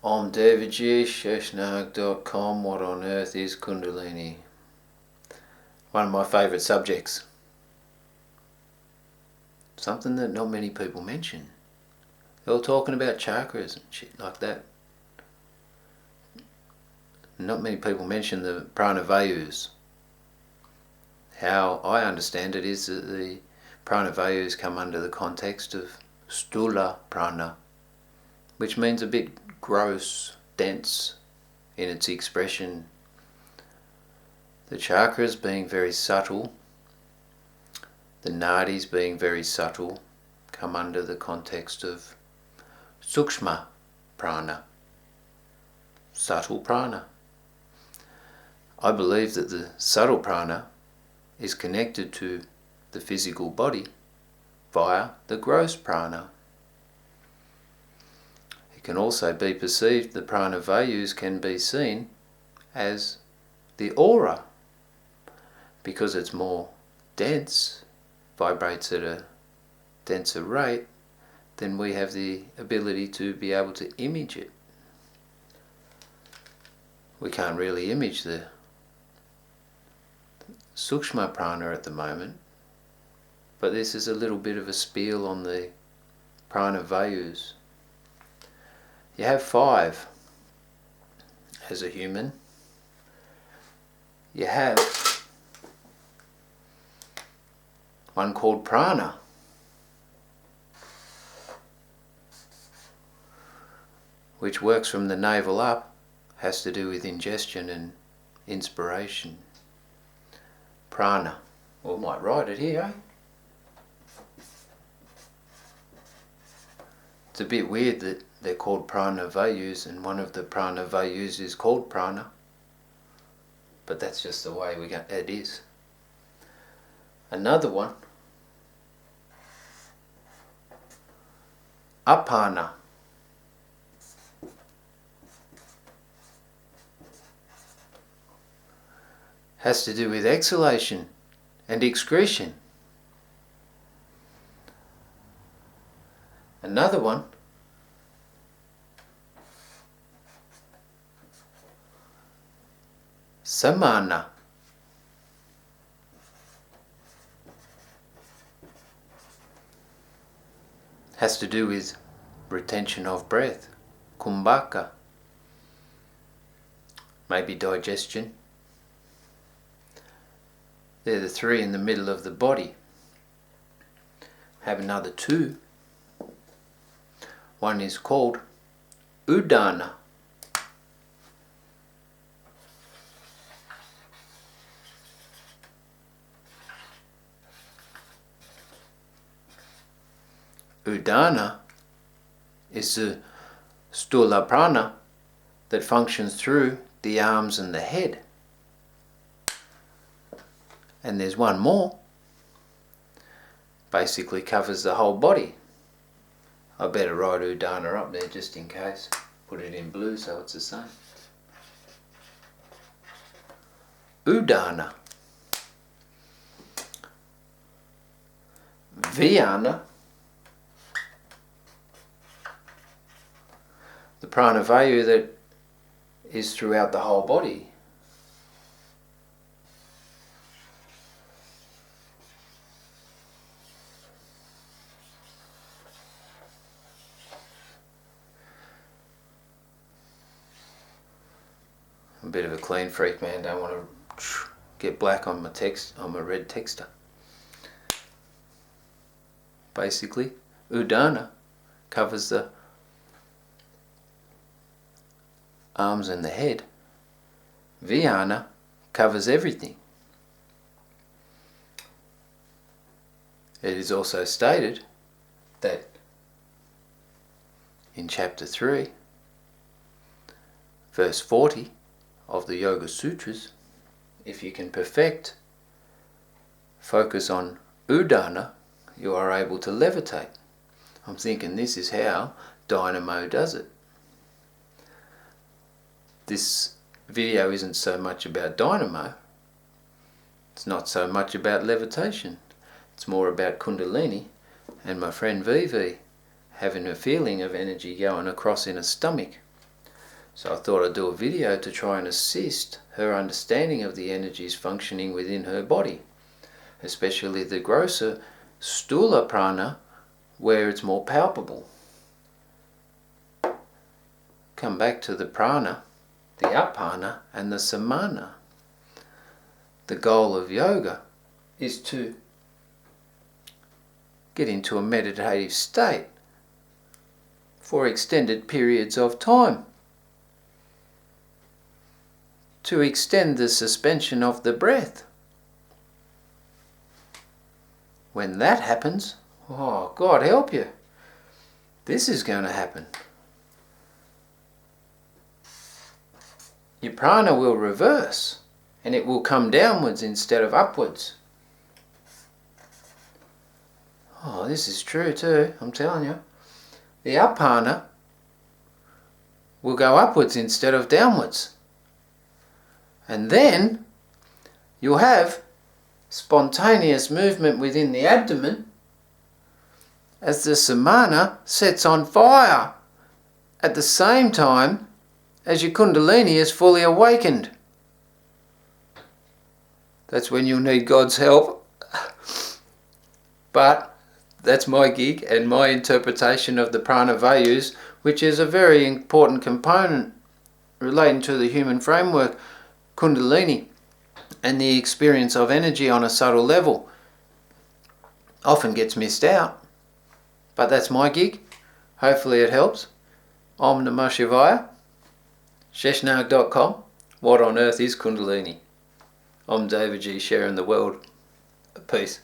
I'm David G. Sheshnaag.com. What on earth is Kundalini? One of my favourite subjects. Something that not many people mention. They're all talking about chakras and shit like that. Not many people mention the Prana Vayus. How I understand it is that the Prana Vayus come under the context of Stula Prana, which means a bit gross, dense in its expression. The chakras being very subtle, the nadis being very subtle, come under the context of Sukshma Prana, subtle prana. I believe that the subtle prana is connected to the physical body via the gross prana. It can also be perceived, the Prana Vayus can be seen as the aura, because it's more dense, vibrates at a denser rate, then we have the ability to be able to image it. We can't really image the Sukshma Prana at the moment, but this is a little bit of a spiel on the Prana Vayus. You have 5 as a human. You have one called prana, which works from the navel up, has to do with ingestion and inspiration. Prana. Well, I might write it here, eh? It's a bit weird that they're called Prana Vayus and one of the Prana Vayus is called prana, but that's just the way it is. Another one, Apana. Has to do with exhalation and excretion. Another one, Samana. Has to do with retention of breath, Kumbhaka. Maybe digestion. They're the 3 in the middle of the body. Have another 2. One is called Udana. Udana is the Stula Prana that functions through the arms and the head. And there's one more, basically covers the whole body. I better write Udana up there just in case. Put it in blue so it's the same. Udana. Vyana. The Prana Vayu that is throughout the whole body. I'm a bit of a clean freak, man. Don't want to get black on my text. I'm a red texter. Basically, Udana covers the arms and the head. Vyana covers everything. It is also stated that in chapter 3, verse 40 of the Yoga Sutras, if you can perfect focus on Udana, you are able to levitate. I'm thinking this is how Dynamo does it. This video isn't so much about Dynamo. It's not so much about levitation. It's more about Kundalini and my friend Vivi having a feeling of energy going across in her stomach. So I thought I'd do a video to try and assist her understanding of the energies functioning within her body, especially the grosser stula prana, where it's more palpable. Come back to the prana, the apana and the samana. The goal of yoga is to get into a meditative state for extended periods of time, to extend the suspension of the breath. When that happens, oh, God help you, this is going to happen. Your prana will reverse and it will come downwards instead of upwards. Oh, this is true too, I'm telling you. The apana will go upwards instead of downwards. And then you'll have spontaneous movement within the abdomen as the samana sets on fire at the same time as your kundalini is fully awakened. That's when you'll need God's help. But that's my gig and my interpretation of the Prana Vayus, which is a very important component relating to the human framework, kundalini, and the experience of energy on a subtle level. Often gets missed out. But that's my gig. Hopefully it helps. Om Namah Shivaya. Sheshnaag.com. What on earth is kundalini? I'm David G, sharing the world. Peace.